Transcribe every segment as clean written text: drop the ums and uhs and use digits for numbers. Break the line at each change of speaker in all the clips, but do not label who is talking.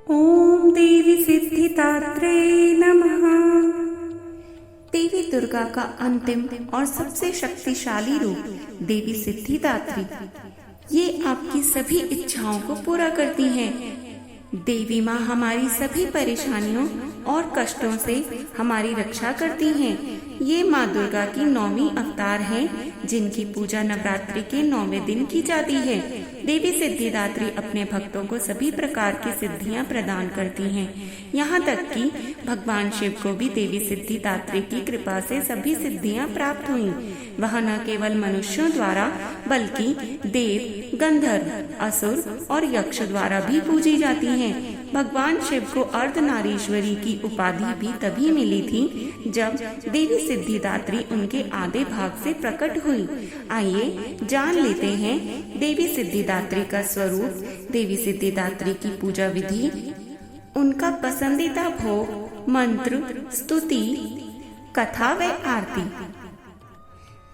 ओम देवी सिद्धिदात्रे नमः। देवी दुर्गा का अंतिम और सबसे शक्तिशाली रूप देवी सिद्धिदात्री, ये आपकी सभी इच्छाओं को पूरा करती हैं। देवी माँ हमारी सभी परेशानियों और कष्टों से हमारी रक्षा करती हैं। ये माँ दुर्गा की 9वीं अवतार हैं, जिनकी पूजा नवरात्रि के 9वें दिन की जाती है। देवी सिद्धिदात्री अपने भक्तों को सभी प्रकार की सिद्धियां प्रदान करती हैं। यहाँ तक कि भगवान शिव को भी देवी सिद्धिदात्री की कृपा से सभी सिद्धियां प्राप्त हुईं। वह न केवल मनुष्यों द्वारा बल्कि देव, गंधर्व, असुर और यक्ष द्वारा भी पूजी जाती हैं। भगवान शिव को अर्धनारीश्वरी की उपाधि भी तभी मिली थी जब देवी सिद्धिदात्री उनके आधे भाग से प्रकट हुई। आइए जान लेते हैं देवी सिद्धिदात्री का स्वरूप, देवी सिद्धिदात्री की पूजा विधि, उनका पसंदीदा भोग, मंत्र, स्तुति, कथा व आरती।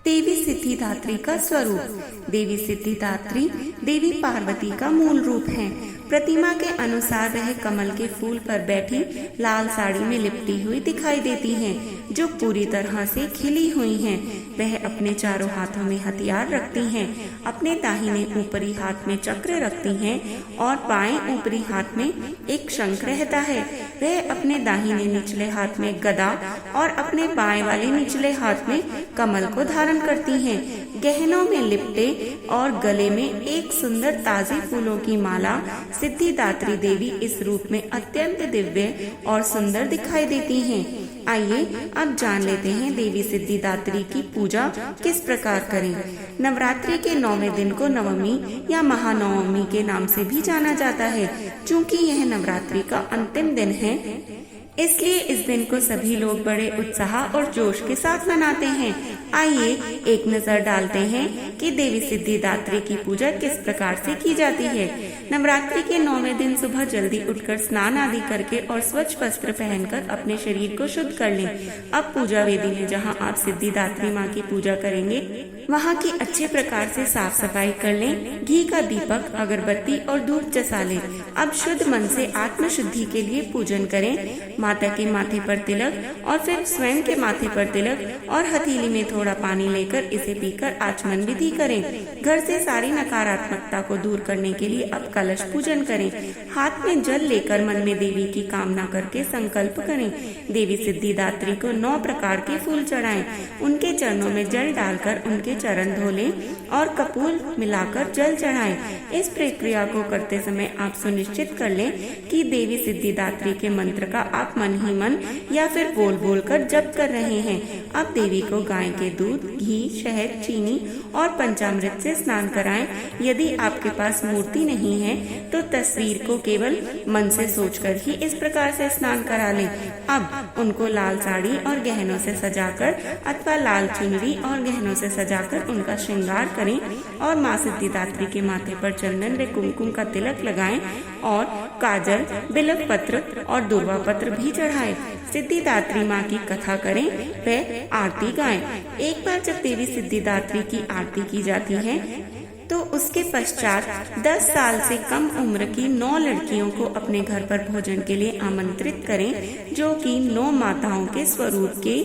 देवी सिद्धिदात्री का स्वरूप। देवी सिद्धिदात्री देवी पार्वती का मूल रूप है। प्रतिमा के अनुसार वह कमल के फूल पर बैठी लाल साड़ी में लिपटी हुई दिखाई देती हैं, जो पूरी तरह से खिली हुई हैं। वह अपने चारों हाथों में हथियार रखती हैं, अपने दाहिने ऊपरी हाथ में चक्र रखती हैं और बाएं ऊपरी हाथ में एक शंख रहता है। वह अपने दाहिने निचले हाथ में गदा और अपने बाएं वाले निचले हाथ में कमल को धारण करती हैं। गहनों में लिपटे और गले में एक सुंदर ताजे फूलों की माला सिद्धिदात्री देवी इस रूप में अत्यंत दिव्य और सुंदर दिखाई देती हैं। आइए अब जान लेते हैं देवी सिद्धिदात्री की पूजा किस प्रकार करें। नवरात्रि के 9वें दिन को नवमी या महानवमी के नाम से भी जाना जाता है। चूँकि यह नवरात्रि का अंतिम दिन है, इसलिए इस दिन को सभी लोग बड़े उत्साह और जोश के साथ मनाते हैं। आइए एक नजर डालते हैं कि देवी सिद्धिदात्री की पूजा किस प्रकार से की जाती है। नवरात्रि के 9वें दिन सुबह जल्दी उठकर स्नान आदि करके और स्वच्छ वस्त्र पहनकर अपने शरीर को शुद्ध कर लें। अब पूजा वेदी में जहां आप सिद्धिदात्री माँ की पूजा करेंगे, वहां की अच्छे प्रकार से साफ सफाई कर लें। घी का दीपक, अगरबत्ती और धूप जसा लें। अब शुद्ध मन से आत्म शुद्धि के लिए पूजन करें। माता के माथे पर तिलक और फिर स्वयं के माथे पर तिलक और हथेली में थोड़ा पानी लेकर इसे पीकर आचमन विधि करें। घर से सारी नकारात्मकता को दूर करने के लिए अब कलश पूजन करें। हाथ में जल लेकर मन में देवी की कामना करके संकल्प करें। देवी सिद्धिदात्री को 9 प्रकार के फूल चढ़ाएं। उनके चरणों में जल डालकर उनके चरण धो लें और कपूर मिलाकर जल चढ़ाएं। इस प्रक्रिया को करते समय आप सुनिश्चित कर लें कि देवी सिद्धिदात्री के मंत्र का आप मन ही मन या फिर बोल बोल कर जप कर रहे हैं। अब देवी को गाय के दूध, घी, शहद, चीनी और पंचामृत से स्नान कराएं। यदि आपके पास मूर्ति नहीं है तो तस्वीर को केवल मन से सोचकर ही इस प्रकार से स्नान करा लें। अब उनको लाल साड़ी और गहनों से सजाकर अथवा लाल चुनरी और गहनों से सजाकर उनका श्रृंगार करें और माँ सिद्धिदात्री के माथे पर चंदन व कुमकुम का तिलक लगाएं और काजल, बिल्व पत्र और दुर्वा पत्र भी चढ़ाएं। सिद्धिदात्री माँ की कथा करें व आरती गाएं। एक बार जब देवी सिद्धिदात्री की आरती की जाती है तो उसके पश्चात 10 साल से कम उम्र की 9 लड़कियों को अपने घर पर भोजन के लिए आमंत्रित करें, जो कि 9 माताओं के स्वरूप के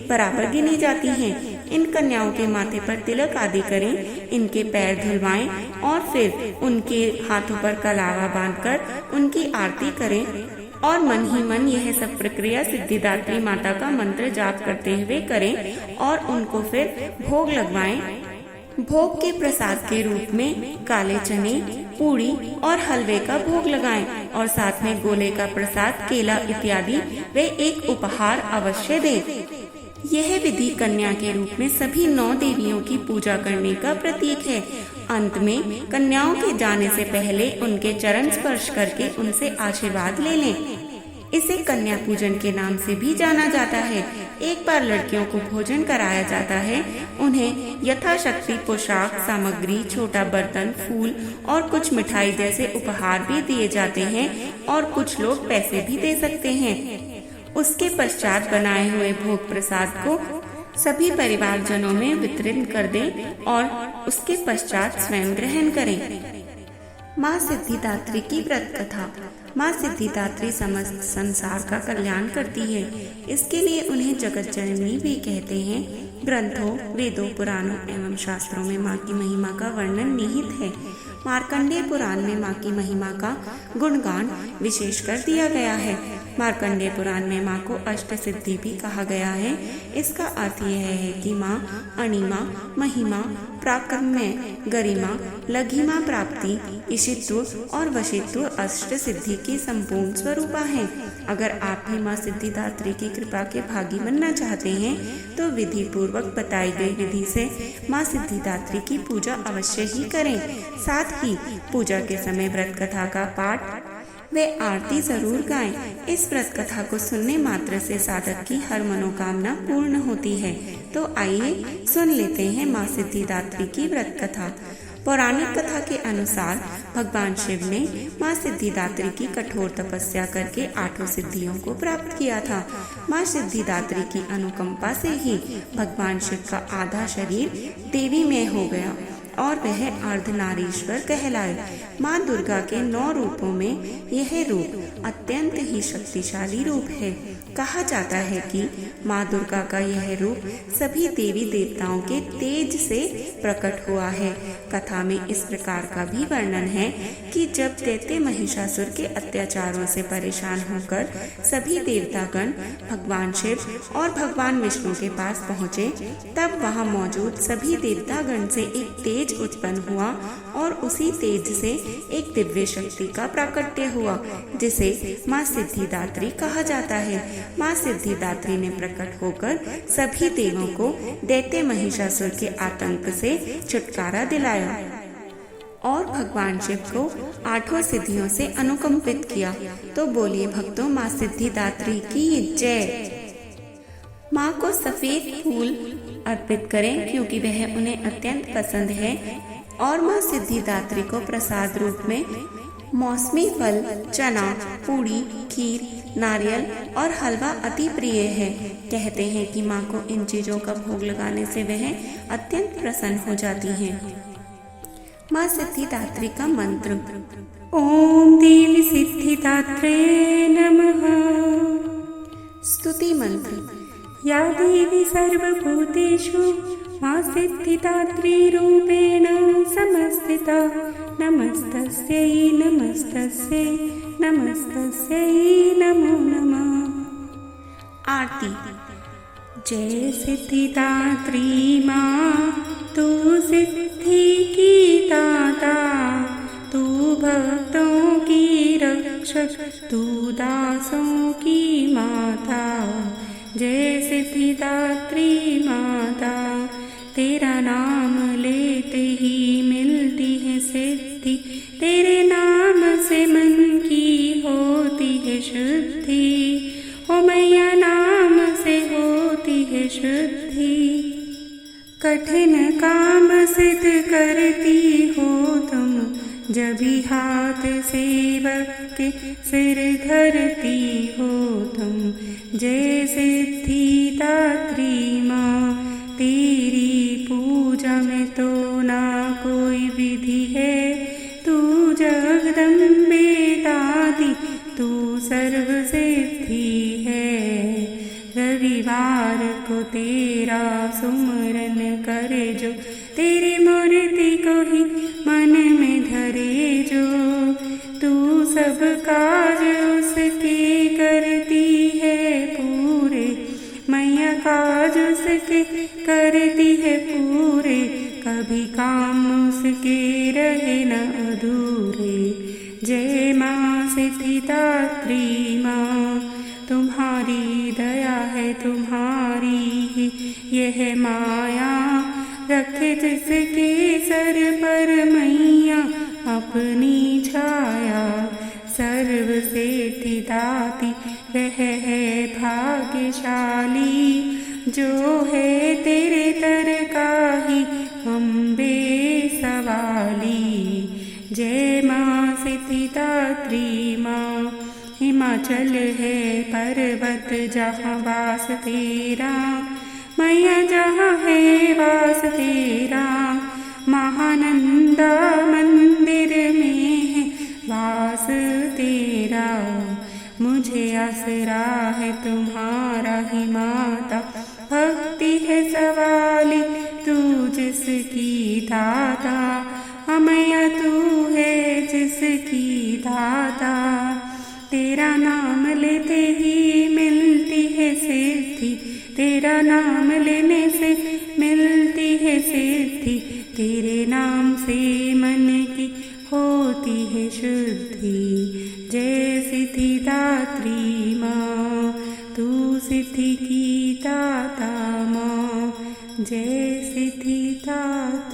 बराबर गिनी जाती हैं। इन कन्याओं के माथे पर तिलक आदि करें, इनके पैर धुलवाएं और फिर उनके हाथों पर कलावा बांधकर उनकी आरती करें और मन ही मन यह सब प्रक्रिया सिद्धिदात्री माता का मंत्र जाप करते हुए करें और उनको फिर भोग लगवाएं। भोग के प्रसाद के रूप में काले चने, पूड़ी और हलवे का भोग लगाएं और साथ में गोले का प्रसाद, केला इत्यादि वे एक उपहार अवश्य दें। यह विधि कन्या के रूप में सभी 9 देवियों की पूजा करने का प्रतीक है। अंत में कन्याओं के जाने से पहले उनके चरण स्पर्श करके उनसे आशीर्वाद ले लें। इसे कन्या पूजन के नाम से भी जाना जाता है। एक बार लड़कियों को भोजन कराया जाता है। उन्हें यथाशक्ति पोशाक, सामग्री, छोटा बर्तन, फूल और कुछ मिठाई जैसे उपहार भी दिए जाते हैं और कुछ लोग पैसे भी दे सकते हैं। उसके पश्चात बनाए हुए भोग प्रसाद को सभी परिवारजनों में वितरित कर दें और उसके पश्चात स्वयं ग्रहण करें। माँ सिद्धिदात्री की व्रत कथा। माँ सिद्धिदात्री समस्त संसार का कल्याण करती है, इसके लिए उन्हें जगत जननी भी कहते हैं। ग्रंथों, वेदों, पुराणों एवं शास्त्रों में माँ की महिमा का वर्णन निहित है। मार्कंडेय पुराण में माँ की महिमा का गुणगान विशेष कर दिया गया है। मार्कंडेय पुराण में माँ को अष्ट सिद्धि भी कहा गया है। इसका अर्थ यह है कि माँ अणिमा, महिमा, प्राकम्य, गरिमा, लघिमा प्राप्ति, ईशित्व और वशित्व अष्ट सिद्धि की संपूर्ण स्वरूपा है। अगर आप भी माँ सिद्धिदात्री की कृपा के भागी बनना चाहते हैं तो विधि पूर्वक बताई गई विधि से माँ सिद्धिदात्री की पूजा अवश्य ही करें। साथ ही पूजा के समय व्रत कथा का पाठ वे आरती जरूर गाएं। इस व्रत कथा को सुनने मात्र से साधक की हर मनोकामना पूर्ण होती है। तो आइए सुन लेते हैं माँ सिद्धिदात्री की व्रत कथा। पौराणिक कथा के अनुसार भगवान शिव ने माँ सिद्धिदात्री की कठोर तपस्या करके 8 सिद्धियों को प्राप्त किया था। माँ सिद्धिदात्री की अनुकंपा से ही भगवान शिव का आधा शरीर देवी में हो गया और वह अर्धनारीश्वर कहलाए। माँ दुर्गा के 9 रूपों में यह रूप अत्यंत ही शक्तिशाली रूप है। कहा जाता है कि माँ दुर्गा का यह रूप सभी देवी देवताओं के तेज से प्रकट हुआ है। कथा में इस प्रकार का भी वर्णन है कि जब दैत्य महिषासुर के अत्याचारों से परेशान होकर सभी देवतागण भगवान शिव और भगवान विष्णु के पास पहुँचे, तब वहाँ मौजूद सभी देवतागण से एक तेज उत्पन्न हुआ और उसी तेज से एक दिव्य शक्ति का प्राकट्य हुआ, जिसे माँ सिद्धिदात्री कहा जाता है। माँ सिद्धिदात्री ने प्रकट होकर सभी देवों को दैत्य महिषासुर के आतंक से छुटकारा दिलाया और भगवान शिव को 8 सिद्धियों से अनुकंपित किया। तो बोलिए भक्तों, माँ सिद्धिदात्री की जय। माँ को सफेद फूल अर्पित करें क्योंकि वह उन्हें अत्यंत पसंद है और माँ सिद्धिदात्री को प्रसाद रूप में मौसमी फल, चना, पूड़ी, खीर, नारियल और हलवा अति प्रिय है। कहते हैं कि माँ को इन चीजों का भोग लगाने से वह अत्यंत प्रसन्न हो जाती हैं। माँ सिद्धिदात्री का मंत्र।
ओम देवी सिद्धिदात्रे नमः।
स्तुति मंत्र।
या देवी सर्वभूतेषु माँ सिद्धिदात्री रूपेण समस्थिता, नमस्तस्यै नमस्तस्यै नमस्तस्यै नमो नमः।
आरती।
जय सिद्धिदात्री माँ, तू सिद्धि की दाता, तू भक्तों की रक्षक, तू दासों की माता। जय सिद्धिदात्री माता, तेरा नाम लेते ही मिलती है सिद्धि, तेरे नाम से मन की होती है शुद्धि। ओ मैया नाम से होती है शुद्धि। कठिन काम सिद्ध करती हो तुम, जब भी हाथ सेवक के सिर धरती हो तुम। जय सिद्धिदात्री माँ, तेरी पूजा में तो ना कोई विधि है। तू जगदम्बे दादी, तू सर्व सिद्धि है। रविवार को तेरा सुमरन करे जो, तेरी मूर्ति को ही मन में धरे जो। तू सब काज उसके करती है पूरे, मैया काज उसके करती है पूरे। कभी काम उसके रहे न अधूरे। जय माँ सिद्धिदात्री माँ, तुम्हारी दया है तुम्हारी ही यह माया। रखे जिसके सर पर मैया अपनी छाया। सर्व सिद्धिदाती वह है भाग्यशाली, जो है तेरे तर का ही अम्बे सवाली। जय माँ सिद्धिदात्री माँ, हिमाचल है पर्वत जहाँ वास तेरा, मैया जहाँ है वास तेरा। महानंदा मंदिर में पास तेरा, मुझे आसरा है तुम्हारा ही माता। भक्ति है सवाली तू जिसकी दाता, अमैया तू है जिसकी दाता। तेरा नाम लेते ही मिलती है सिद्धि, तेरा नाम लेने से मिलती है सिद्धि। तेरे नाम से मन की होती है शुद्धि। जय सिद्धिदात्री माँ, तू सिद्धि की दाता माँ। जय सिद्धिदात्री।